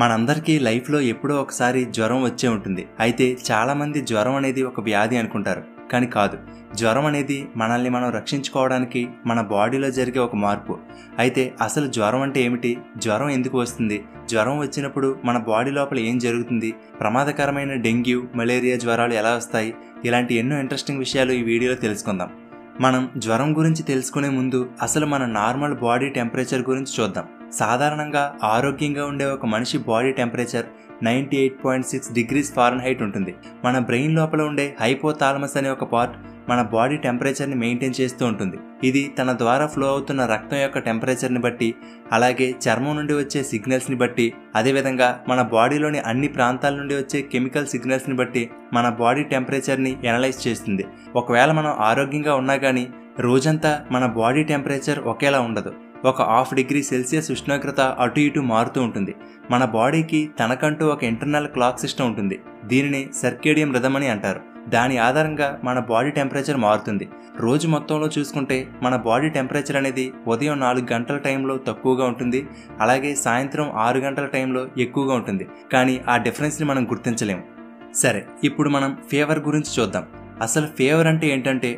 మనందరికీ లైఫ్లో ఎప్పుడో ఒకసారి జ్వరం వచ్చే ఉంటుంది. అయితే చాలామంది జ్వరం అనేది ఒక వ్యాధి అనుకుంటారు, కానీ కాదు. జ్వరం అనేది మనల్ని మనం రక్షించుకోవడానికి మన బాడీలో జరిగే ఒక మార్పు. అయితే అసలు జ్వరం అంటే ఏమిటి, జ్వరం ఎందుకు వస్తుంది, జ్వరం వచ్చినప్పుడు మన బాడీ లోపల ఏం జరుగుతుంది, ప్రమాదకరమైన డెంగ్యూ, మలేరియా జ్వరాలు ఎలా వస్తాయి, ఇలాంటి ఎన్నో ఇంట్రెస్టింగ్ విషయాలు ఈ వీడియోలో తెలుసుకుందాం. మనం జ్వరం గురించి తెలుసుకునే ముందు అసలు మన నార్మల్ బాడీ టెంపరేచర్ గురించి చూద్దాం. సాధారణంగా ఆరోగ్యంగా ఉండే ఒక మనిషి బాడీ టెంపరేచర్ 98.6 డిగ్రీస్ ఫారెన్హైట్ ఉంటుంది. మన బ్రెయిన్ లోపల ఉండే హైపోథాలమస్ అనే ఒక పార్ట్ మన బాడీ టెంపరేచర్ని మెయింటైన్ చేస్తూ ఉంటుంది. ఇది తన ద్వారా ఫ్లో అవుతున్న రక్తం యొక్క టెంపరేచర్ని బట్టి, అలాగే చర్మం నుండి వచ్చే సిగ్నల్స్ని బట్టి, అదేవిధంగా మన బాడీలోని అన్ని ప్రాంతాల నుండి వచ్చే కెమికల్ సిగ్నల్స్ని బట్టి మన బాడీ టెంపరేచర్ని ఎనలైజ్ చేస్తుంది. ఒకవేళ మనం ఆరోగ్యంగా ఉన్నా కానీ రోజంతా మన బాడీ టెంపరేచర్ ఒకేలా ఉండదు. ఒక 0.5 డిగ్రీ సెల్సియస్ ఉష్ణోగ్రత అటు ఇటు మారుతూ ఉంటుంది. మన బాడీకి తనకంటూ ఒక ఇంటర్నల్ క్లాక్ సిస్టమ్ ఉంటుంది. దీనిని సర్కేడియం రిథమ్ అని అంటారు. దాని ఆధారంగా మన బాడీ టెంపరేచర్ మారుతుంది. రోజు మొత్తంలో చూసుకుంటే మన బాడీ టెంపరేచర్ అనేది ఉదయం 4 గంటల టైంలో తక్కువగా ఉంటుంది, అలాగే సాయంత్రం 6 గంటల టైంలో ఎక్కువగా ఉంటుంది. కానీ ఆ డిఫరెన్స్ని మనం గుర్తించలేము. సరే, ఇప్పుడు మనం ఫీవర్ గురించి చూద్దాం. అసలు ఫీవర్ అంటే ఏంటంటే,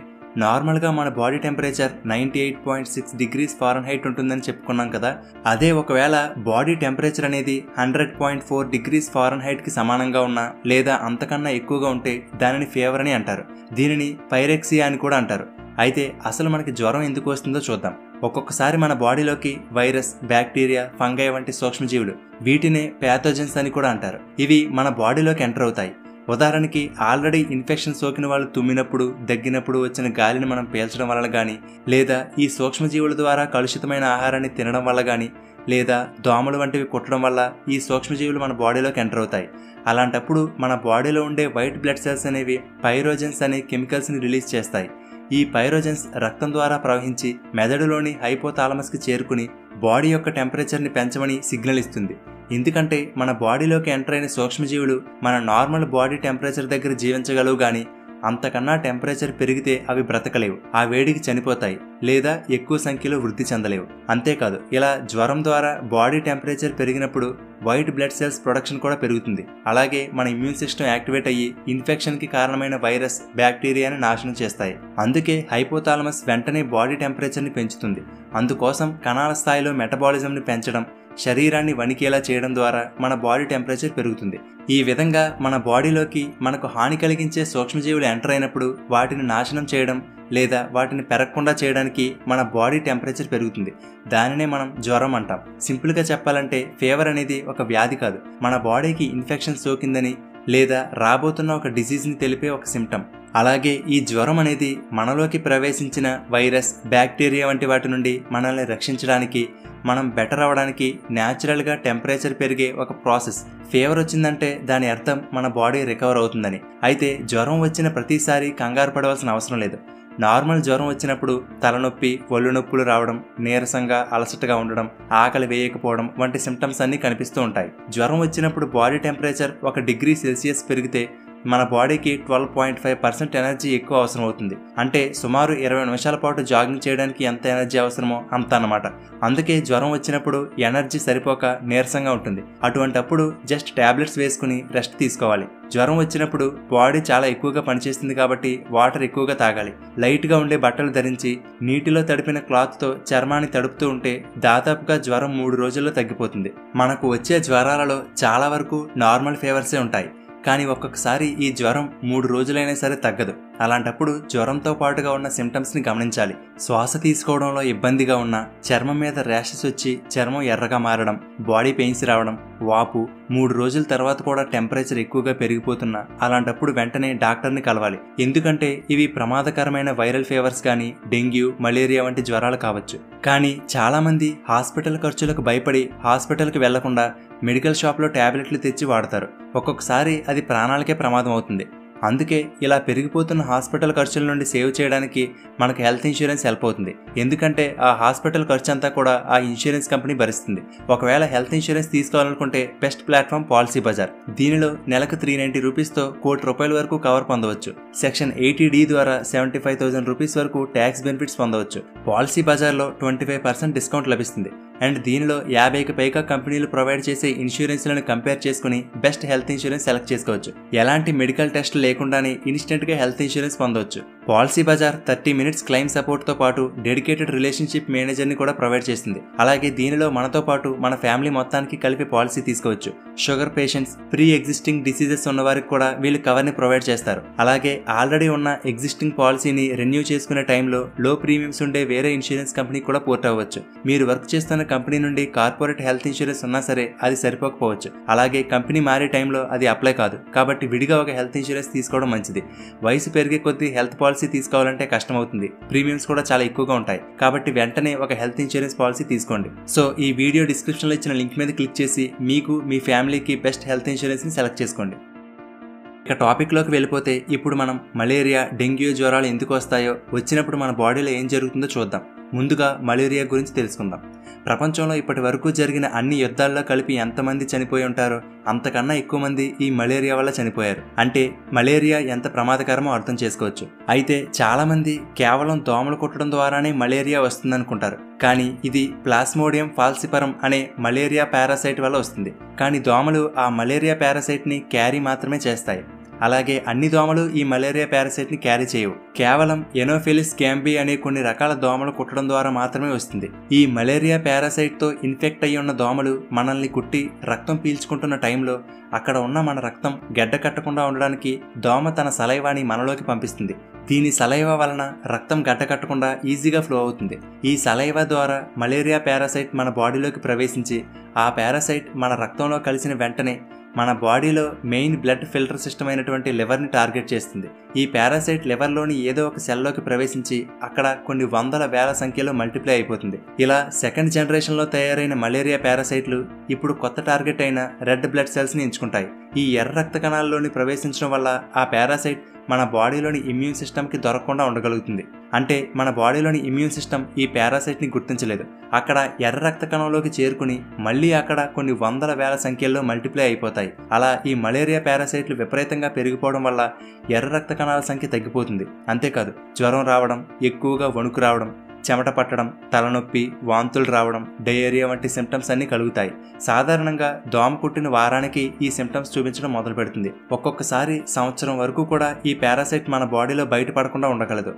నార్మల్గా మన బాడీ టెంపరేచర్ 98.6 డిగ్రీస్ ఫారెన్హైట్ ఉంటుందని చెప్పుకున్నాం కదా. అదే ఒకవేళ బాడీ టెంపరేచర్ అనేది 100.4 డిగ్రీస్ ఫారెన్హైట్కి సమానంగా ఉన్నా లేదా అంతకన్నా ఎక్కువగా ఉంటే దానిని ఫీవర్ అని అంటారు. దీనిని పైరెక్సియా అని కూడా అంటారు. అయితే అసలు మనకి జ్వరం ఎందుకు వస్తుందో చూద్దాం. ఒక్కొక్కసారి మన బాడీలోకి వైరస్, బ్యాక్టీరియా, ఫంగై వంటి సూక్ష్మజీవులు, వీటినే ప్యాథోజన్స్ అని కూడా అంటారు, ఇవి మన బాడీలోకి ఎంటర్ అవుతాయి. ఉదాహరణకి ఆల్రెడీ ఇన్ఫెక్షన్ సోకిన వాళ్ళు తుమ్మినప్పుడు, దగ్గినప్పుడు వచ్చిన గాలిని మనం పీల్చడం వల్ల కానీ, లేదా ఈ సూక్ష్మజీవుల ద్వారా కలుషితమైన ఆహారాన్ని తినడం వల్ల కానీ, లేదా దోమలు వంటివి కుట్టడం వల్ల ఈ సూక్ష్మజీవులు మన బాడీలోకి ఎంటర్ అవుతాయి. అలాంటప్పుడు మన బాడీలో ఉండే వైట్ బ్లడ్ సెల్స్ అనేవి పైరోజన్స్ అనే కెమికల్స్ని రిలీజ్ చేస్తాయి. ఈ పైరోజన్స్ రక్తం ద్వారా ప్రవహించి మెదడులోని హైపోథాలమస్కి చేరుకుని బాడీ యొక్క టెంపరేచర్ని పెంచమని సిగ్నల్ ఇస్తుంది. ఎందుకంటే మన బాడీలోకి ఎంటర్ అయిన సూక్ష్మజీవులు మన నార్మల్ బాడీ టెంపరేచర్ దగ్గర జీవించగలవు, కానీ అంతకన్నా టెంపరేచర్ పెరిగితే అవి బ్రతకలేవు, ఆ వేడికి చనిపోతాయి లేదా ఎక్కువ సంఖ్యలో వృద్ధి చెందలేవు. అంతేకాదు, ఇలా జ్వరం ద్వారా బాడీ టెంపరేచర్ పెరిగినప్పుడు వైట్ బ్లడ్ సెల్స్ ప్రొడక్షన్ కూడా పెరుగుతుంది. అలాగే మన ఇమ్యూన్ సిస్టమ్ యాక్టివేట్ అయ్యి ఇన్ఫెక్షన్కి కారణమైన వైరస్, బ్యాక్టీరియాని నాశనం చేస్తాయి. అందుకే హైపోథాలమస్ వెంటనే బాడీ టెంపరేచర్ని పెంచుతుంది. అందుకోసం కణాల స్థాయిలో మెటబాలిజంని పెంచడం, శరీరాన్ని వణికేలా చేయడం ద్వారా మన బాడీ టెంపరేచర్ పెరుగుతుంది. ఈ విధంగా మన బాడీలోకి మనకు హాని కలిగించే సూక్ష్మజీవులు ఎంటర్ అయినప్పుడు వాటిని నాశనం చేయడం లేదా వాటిని పెరగకుండా చేయడానికి మన బాడీ టెంపరేచర్ పెరుగుతుంది. దానినే మనం జ్వరం అంటాం. సింపుల్గా చెప్పాలంటే ఫీవర్ అనేది ఒక వ్యాధి కాదు, మన బాడీకి ఇన్ఫెక్షన్ సోకిందని లేదా రాబోతున్న ఒక డిసీజ్ని తెలిపే ఒక సిమ్టమ్. అలాగే ఈ జ్వరం అనేది మనలోకి ప్రవేశించిన వైరస్, బ్యాక్టీరియా వంటి వాటి నుండి మనల్ని రక్షించడానికి, మనం బెటర్ అవ్వడానికి న్యాచురల్గా టెంపరేచర్ పెరిగే ఒక ప్రాసెస్. ఫీవర్ వచ్చిందంటే దాని అర్థం మన బాడీ రికవర్ అవుతుందని. అయితే జ్వరం వచ్చిన ప్రతిసారి కంగారు పడవలసిన అవసరం లేదు. నార్మల్ జ్వరం వచ్చినప్పుడు తలనొప్పి, ఒళ్ళు నొప్పులు రావడం, నీరసంగా, అలసటగా ఉండడం, ఆకలి వేయకపోవడం వంటి సిమ్టమ్స్ అన్నీ కనిపిస్తూ ఉంటాయి. జ్వరం వచ్చినప్పుడు బాడీ టెంపరేచర్ 1 డిగ్రీ సెల్సియస్ పెరిగితే మన బాడీకి 12.5% ఎనర్జీ ఎక్కువ అవసరం అవుతుంది. అంటే సుమారు 20 నిమిషాల పాటు జాగింగ్ చేయడానికి ఎంత ఎనర్జీ అవసరమో అంత అన్నమాట. అందుకే జ్వరం వచ్చినప్పుడు ఎనర్జీ సరిపోక నీరసంగా ఉంటుంది. అటువంటప్పుడు జస్ట్ టాబ్లెట్స్ వేసుకుని రెస్ట్ తీసుకోవాలి. జ్వరం వచ్చినప్పుడు బాడీ చాలా ఎక్కువగా పనిచేస్తుంది కాబట్టి వాటర్ ఎక్కువగా తాగాలి. లైట్గా ఉండే బట్టలు ధరించి నీటిలో తడిపిన క్లాత్తో చర్మాన్ని తడుపుతూ ఉంటే దాదాపుగా జ్వరం 3 రోజుల్లో తగ్గిపోతుంది. మనకు వచ్చే జ్వరాలలో చాలా వరకు నార్మల్ ఫీవర్సే ఉంటాయి, కానీ ఒక్కొక్కసారి ఈ జ్వరం 3 రోజులైనా సరే తగ్గదు. అలాంటప్పుడు జ్వరంతో పాటుగా ఉన్న సిమ్టమ్స్ని గమనించాలి. శ్వాస తీసుకోవడంలో ఇబ్బందిగా ఉన్న, చర్మం మీద ర్యాషెస్ వచ్చి చర్మం ఎర్రగా మారడం, బాడీ పెయిన్స్ రావడం, వాపు, 3 రోజుల తర్వాత కూడా టెంపరేచర్ ఎక్కువగా పెరిగిపోతున్నా, అలాంటప్పుడు వెంటనే డాక్టర్ని కలవాలి. ఎందుకంటే ఇవి ప్రమాదకరమైన వైరల్ ఫీవర్స్ కానీ డెంగ్యూ, మలేరియా వంటి జ్వరాలు కావచ్చు. కానీ చాలామంది హాస్పిటల్ ఖర్చులకు భయపడి హాస్పిటల్కి వెళ్లకుండా మెడికల్ షాప్లో టాబ్లెట్లు తెచ్చి వాడతారు. ఒక్కొక్కసారి అది ప్రాణాలకే ప్రమాదం అవుతుంది. అందుకే ఇలా పెరిగిపోతున్న హాస్పిటల్ ఖర్చుల నుండి సేవ్ చేయడానికి మనకు హెల్త్ ఇన్సూరెన్స్ హెల్ప్ అవుతుంది. ఎందుకంటే ఆ హాస్పిటల్ ఖర్చు అంతా కూడా ఆ ఇన్సూరెన్స్ కంపెనీ భరిస్తుంది. ఒకవేళ హెల్త్ ఇన్సూరెన్స్ తీసుకోవాలనుకుంటే బెస్ట్ ప్లాట్ఫామ్ పాలసీ బజార్. దీనిలో నెలకు 390 రూపీస్తో ₹1,00,00,000 వరకు కవర్ పొందవచ్చు. సెక్షన్ 80D ద్వారా 75,000 రూపీస్ వరకు ట్యాక్స్ బెనిఫిట్స్ పొందవచ్చు. పాలసీ బజార్లో 25% డిస్కౌంట్ లభిస్తుంది. అండ్ దీనిలో 50కి పైగా కంపెనీలు ప్రొవైడ్ చేసే ఇన్సూరెన్స్లను కంపేర్ చేసుకుని బెస్ట్ హెల్త్ ఇన్సూరెన్స్ సెలెక్ట్ చేసుకోవచ్చు. ఎలాంటి మెడికల్ టెస్ట్ లేకుండానే ఇన్స్టెంట్గా హెల్త్ ఇన్సూరెన్స్ పొందవచ్చు. పాలసీ బజార్ 30 minutes క్లెయిమ్ సపోర్ట్తో పాటు డెడికేటెడ్ రిలేషన్షిప్ మేనేజర్ని కూడా ప్రొవైడ్ చేస్తుంది. అలాగే దీనిలో మనతో పాటు మన ఫ్యామిలీ మొత్తానికి కలిపి పాలసీ తీసుకోవచ్చు. Sugar patients, pre existing diseases ఉన్న వారికి కూడా వీళ్ళు కవర్ని ప్రొవైడ్ చేస్తారు. అలాగే ఆల్రెడీ ఉన్న ఎగ్జిస్టింగ్ పాలసీని రెన్యూ చేసుకునే టైంలో లో ప్రీమియమ్స్ ఉండే వేరే ఇన్సూరెన్స్ కంపెనీ కూడా పోర్ట్ అవ్వచ్చు. మీరు వర్క్ చేస్తున్న కంపెనీ నుండి కార్పొరేట్ హెల్త్ ఇన్సూరెన్స్ ఉన్నా సరే అది సరిపోకపోవచ్చు. అలాగే కంపెనీ మారే టైంలో అది అప్లై కాదు. కాబట్టి విడిగా ఒక హెల్త్ ఇన్సూరెన్స్ తీసుకోవడం మంచిది. వయసు పెరిగే కొద్దీ హెల్త్ పాలసీ తీసుకోవాలంటే కష్టమవుతుంది. ప్రీమియమ్స్ కూడా చాలా ఎక్కువగా ఉంటాయి. కాబట్టి వెంటనే ఒక హెల్త్ ఇన్సూరెన్స్ పాలసీ తీసుకోండి. సో ఈ వీడియో డిస్క్రిప్షన్ లో ఇచ్చిన లింక్ మీద క్లిక్ చేసి మీకు మీ ఫ్యామిలీకి బెస్ట్ హెల్త్ ఇన్సూరెన్స్ ని సెలెక్ట్ చేసుకోండి. ఇక టాపిక్ లోకి వెళ్ళిపోతే ఇప్పుడు మనం మలేరియా, డెంగ్యూ జ్వరాలు ఎందుకు వస్తాయో, వచ్చినప్పుడు మన బాడీలో ఏం జరుగుతుందో చూద్దాం. ముందుగా మలేరియా గురించి తెలుసుకుందాం. ప్రపంచంలో ఇప్పటి వరకు జరిగిన అన్ని యుద్ధాల్లో కలిపి ఎంతమంది చనిపోయి ఉంటారో అంతకన్నా ఎక్కువ మంది ఈ మలేరియా వల్ల చనిపోయారు. అంటే మలేరియా ఎంత ప్రమాదకరమో అర్థం చేసుకోవచ్చు. అయితే చాలా మంది కేవలం దోమలు కుట్టడం ద్వారానే మలేరియా వస్తుందనుకుంటారు. కానీ ఇది ప్లాస్మోడియం ఫాల్సిపరం అనే మలేరియా పారాసైట్ వల్ల వస్తుంది. కానీ దోమలు ఆ మలేరియా పారాసైట్ ని క్యారీ మాత్రమే చేస్తాయి. అలాగే అన్ని దోమలు ఈ మలేరియా పారాసైట్ ని క్యారీ చేయవు. కేవలం ఎనోఫిలిస్ క్యాంబీ అనే కొన్ని రకాల దోమలు కుట్టడం ద్వారా మాత్రమే వస్తుంది. ఈ మలేరియా పారాసైట్ తో ఇన్ఫెక్ట్ అయ్యి ఉన్న దోమలు మనల్ని కుట్టి రక్తం పీల్చుకుంటున్న టైంలో అక్కడ ఉన్న మన రక్తం గడ్డ కట్టకుండా ఉండడానికి దోమ తన సలైవాని మనలోకి పంపిస్తుంది. దీని సలైవా వలన రక్తం గడ్డ కట్టకుండా ఈజీగా ఫ్లో అవుతుంది. ఈ సలైవా ద్వారా మలేరియా పారాసైట్ మన బాడీలోకి ప్రవేశించి ఆ పారాసైట్ మన రక్తంలో కలిసిన వెంటనే మన బాడీలో మెయిన్ బ్లడ్ ఫిల్టర్ సిస్టమ్ అయినటువంటి లివర్ని టార్గెట్ చేస్తుంది. ఈ పారాసైట్ లివర్లోని ఏదో ఒక సెల్లోకి ప్రవేశించి అక్కడ కొన్ని వందల వేల సంఖ్యలో మల్టిప్లై అయిపోతుంది. ఇలా సెకండ్ జనరేషన్లో తయారైన మలేరియా పారాసైట్లు ఇప్పుడు కొత్త టార్గెట్ అయిన రెడ్ బ్లడ్ సెల్స్ని ఎంచుకుంటాయి. ఈ ఎర్ర రక్త కణాల్లోని ప్రవేశించడం వల్ల ఆ పారాసైట్ మన బాడీలోని ఇమ్యూన్ సిస్టమ్కి దొరకకుండా ఉండగలుగుతుంది. అంటే మన బాడీలోని ఇమ్యూన్ సిస్టమ్ ఈ పారాసైట్ని గుర్తించలేదు. అక్కడ ఎర్ర రక్త కణంలోకి చేరుకుని మళ్ళీ అక్కడ కొన్ని వందల వేల సంఖ్యల్లో మల్టిప్లై అయిపోతాయి. అలా ఈ మలేరియా పారాసైట్లు విపరీతంగా పెరిగిపోవడం వల్ల ఎర్ర రక్త కణాల సంఖ్య తగ్గిపోతుంది. అంతేకాదు జ్వరం రావడం, ఎక్కువగా వణుకు రావడం, చెమట పట్టడం, తలనొప్పి, వాంతులు రావడం, డయేరియా వంటి సిమ్టమ్స్ అన్ని కలుగుతాయి. సాధారణంగా దోమ కుట్టిన వారానికి ఈ సిమ్టమ్స్ చూపించడం మొదలు పెడుతుంది. ఒక్కొక్కసారి సంవత్సరం వరకు కూడా ఈ పారాసైట్ మన బాడీలో బయటపడకుండా ఉండగలదు.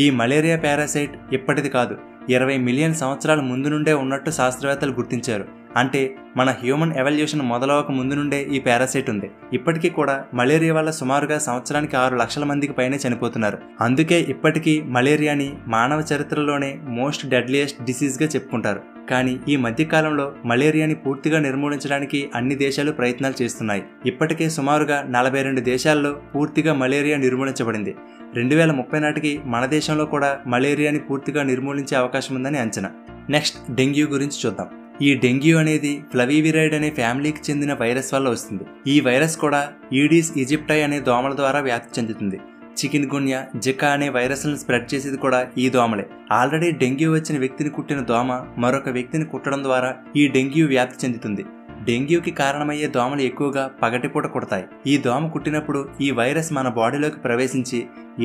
ఈ మలేరియా పారాసైట్ ఇప్పటిది కాదు, 20 మిలియన్ సంవత్సరాల ముందు నుండే ఉన్నట్టు శాస్త్రవేత్తలు గుర్తించారు. అంటే మన హ్యూమన్ ఎవల్యూషన్ మొదలవక ముందు నుండే ఈ పారాసైట్ ఉంది. ఇప్పటికీ కూడా మలేరియా వల్ల సుమారుగా సంవత్సరానికి 6 లక్షల మందికి పైనే చనిపోతున్నారు. అందుకే ఇప్పటికీ మలేరియాని మానవ చరిత్రలోనే మోస్ట్ డెడ్లియెస్ట్ డిసీజ్గా చెప్పుకుంటారు. కానీ ఈ మధ్యకాలంలో మలేరియాని పూర్తిగా నిర్మూలించడానికి అన్ని దేశాలు ప్రయత్నాలు చేస్తున్నాయి. ఇప్పటికే సుమారుగా 42 దేశాల్లో పూర్తిగా మలేరియా నిర్మూలించబడింది. 2030 నాటికి మన దేశంలో కూడా మలేరియాని పూర్తిగా నిర్మూలించే అవకాశం ఉందని అంచనా. నెక్స్ట్ డెంగ్యూ గురించి చూద్దాం. ఈ డెంగ్యూ అనేది ఫ్లవీవిరైడ్ అనే ఫ్యామిలీకి చెందిన వైరస్ వల్ల వస్తుంది. ఈ వైరస్ కూడా ఈడీస్ ఈజిప్టై అనే దోమల ద్వారా వ్యాప్తి చెందుతుంది. చికెన్ గున్యా, జికా అనే వైరస్లను స్ప్రెడ్ చేసేది కూడా ఈ దోమలే. ఆల్రెడీ డెంగ్యూ వచ్చిన వ్యక్తిని కుట్టిన దోమ మరొక వ్యక్తిని కుట్టడం ద్వారా ఈ డెంగ్యూ వ్యాప్తి చెందుతుంది. డెంగ్యూకి కారణమయ్యే దోమలు ఎక్కువగా పగటిపూట కుడతాయి. ఈ దోమ కుట్టినప్పుడు ఈ వైరస్ మన బాడీలోకి ప్రవేశించి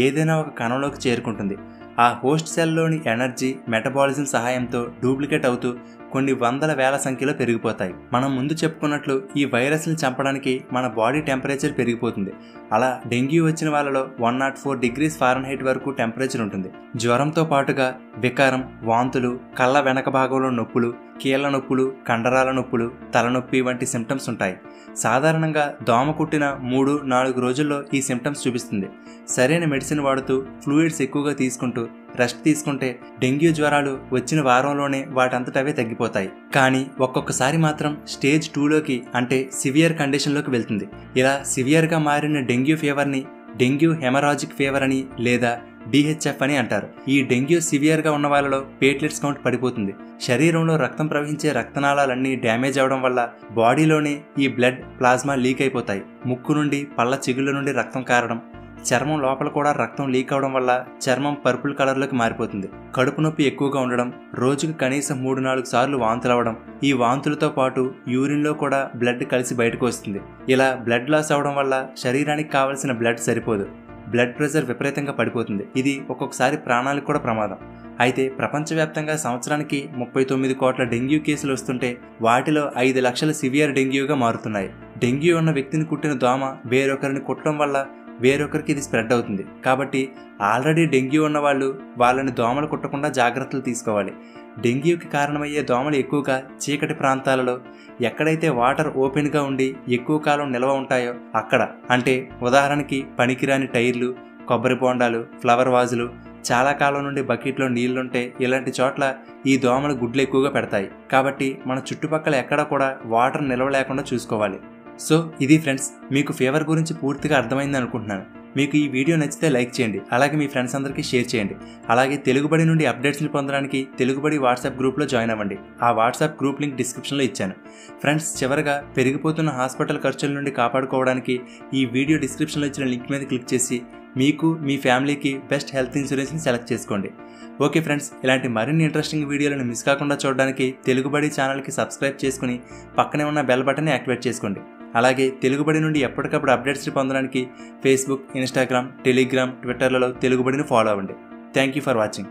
ఏదైనా ఒక కణంలోకి చేరుకుంటుంది. ఆ హోస్ట్ సెల్లోని ఎనర్జీ మెటబాలిజం సహాయంతో డూప్లికేట్ అవుతూ కొన్ని వందల వేల సంఖ్యలో పెరిగిపోతాయి. మనం ముందు చెప్పుకున్నట్లు ఈ వైరస్ని చంపడానికి మన బాడీ టెంపరేచర్ పెరిగిపోతుంది. అలా డెంగ్యూ వచ్చిన వాళ్ళలో 104 degrees Fahrenheit వరకు టెంపరేచర్ ఉంటుంది. జ్వరంతో పాటుగా వికారం, వాంతులు, కళ్ళ వెనక భాగంలో నొప్పులు, కీళ్ల నొప్పులు, కండరాల నొప్పులు, తలనొప్పి వంటి సిమ్టమ్స్ ఉంటాయి. సాధారణంగా దోమ కుట్టిన 3-4 రోజుల్లో ఈ సిమ్టమ్స్ చూపిస్తుంది. సరైన మెడిసిన్ వాడుతూ ఫ్లూయిడ్స్ ఎక్కువగా తీసుకుంటూ రెస్ట్ తీసుకుంటే డెంగ్యూ జ్వరాలు వచ్చిన వారంలోనే వాటంతటవే తగ్గిపోతాయి. కానీ ఒక్కొక్కసారి మాత్రం స్టేజ్ 2లోకి అంటే సివియర్ కండిషన్లోకి వెళ్తుంది. ఇలా సివియర్గా మారిన డెంగ్యూ ఫీవర్ని డెంగ్యూ హెమరాజిక్ ఫీవర్ అని లేదా DHF అని అంటారు. ఈ డెంగ్యూ సివియర్గా ఉన్న వాళ్ళలో ప్లేట్లెట్స్ కౌంట్ పడిపోతుంది. శరీరంలో రక్తం ప్రవహించే రక్తనాళాలన్నీ డ్యామేజ్ అవడం వల్ల బాడీలోనే ఈ బ్లడ్ ప్లాస్మా లీక్ అయిపోతాయి. ముక్కు నుండి పళ్ళ చిగుళ్ళ నుండి రక్తం కారడం, చర్మం లోపల కూడా రక్తం లీక్ అవడం వల్ల చర్మం పర్పుల్ కలర్లోకి మారిపోతుంది. కడుపు నొప్పి ఎక్కువగా ఉండడం, రోజుకు కనీసం 3-4 సార్లు వాంతులు అవడం, ఈ వాంతులతో పాటు యూరిన్లో కూడా బ్లడ్ కలిసి బయటకు వస్తుంది. ఇలా బ్లడ్ లాస్ అవడం వల్ల శరీరానికి కావలసిన బ్లడ్ సరిపోదు. బ్లడ్ ప్రెషర్ విపరీతంగా పడిపోతుంది. ఇది ఒక్కొక్కసారి ప్రాణాలకు కూడా ప్రమాదం. అయితే ప్రపంచవ్యాప్తంగా సంవత్సరానికి 39 కోట్ల డెంగ్యూ కేసులు వస్తుంటే వాటిలో 5 లక్షల సివియర్ డెంగ్యూగా మారుతున్నాయి. డెంగ్యూ ఉన్న వ్యక్తిని కుట్టిన దోమ వేరొకరిని కుట్టడం వల్ల వేరొకరికి ఇది స్ప్రెడ్ అవుతుంది. కాబట్టి ఆల్రెడీ డెంగ్యూ ఉన్న వాళ్ళు వాళ్ళని దోమలు కుట్టకుండా జాగ్రత్తలు తీసుకోవాలి. డెంగ్యూకి కారణమయ్యే దోమలు ఎక్కువగా చీకటి ప్రాంతాలలో, ఎక్కడైతే వాటర్ ఓపెన్గా ఉండి ఎక్కువ కాలం నిల్వ ఉంటాయో అక్కడ, అంటే ఉదాహరణకి పనికిరాని టైర్లు, కొబ్బరి బోండాలు, ఫ్లవర్ వాజులు, చాలా కాలం నుండి బకెట్లో నీళ్లుంటే ఇలాంటి చోట్ల ఈ దోమలు గుడ్లు ఎక్కువగా పెడతాయి. కాబట్టి మన చుట్టుపక్కల ఎక్కడ కూడా వాటర్ నిల్వ లేకుండా చూసుకోవాలి. సో ఇది ఫ్రెండ్స్, మీకు ఫీవర్ గురించి పూర్తిగా అర్థమైంది అనుకుంటున్నాను. మీకు ఈ వీడియో నచ్చితే లైక్ చేయండి, అలాగే మీ ఫ్రెండ్స్ అందరికీ షేర్ చేయండి. అలాగే తెలుగుబడి నుండి అప్డేట్స్ని పొందడానికి తెలుగుబడి వాట్సాప్ గ్రూప్లో జాయిన్ అవ్వండి. ఆ వాట్సాప్ గ్రూప్ లింక్ డిస్క్రిప్షన్లో ఇచ్చాను. ఫ్రెండ్స్, చివరగా పెరిగిపోతున్న హాస్పిటల్ ఖర్చుల నుండి కాపాడుకోవడానికి ఈ వీడియో డిస్క్రిప్షన్లో ఇచ్చిన లింక్ మీద క్లిక్ చేసి మీకు మీ ఫ్యామిలీకి బెస్ట్ హెల్త్ ఇన్సూరెన్స్ని సెలెక్ట్ చేసుకోండి. ఓకే ఫ్రెండ్స్, ఇలాంటి మరిన్ని ఇంట్రెస్టింగ్ వీడియోలను మిస్ కాకుండా చూడడానికి తెలుగుబడి ఛానల్కి సబ్స్క్రైబ్ చేసుకుని పక్కనే ఉన్న బెల్ బటన్ని యాక్టివేట్ చేసుకోండి. అలాగే తెలుగుబడి నుండి ఎప్పటికప్పుడు అప్డేట్స్ని పొందడానికి ఫేస్బుక్, ఇన్స్టాగ్రామ్, టెలిగ్రామ్, ట్విట్టర్లలో తెలుగుబడిని ఫాలో అవ్వండి. Thank you for watching.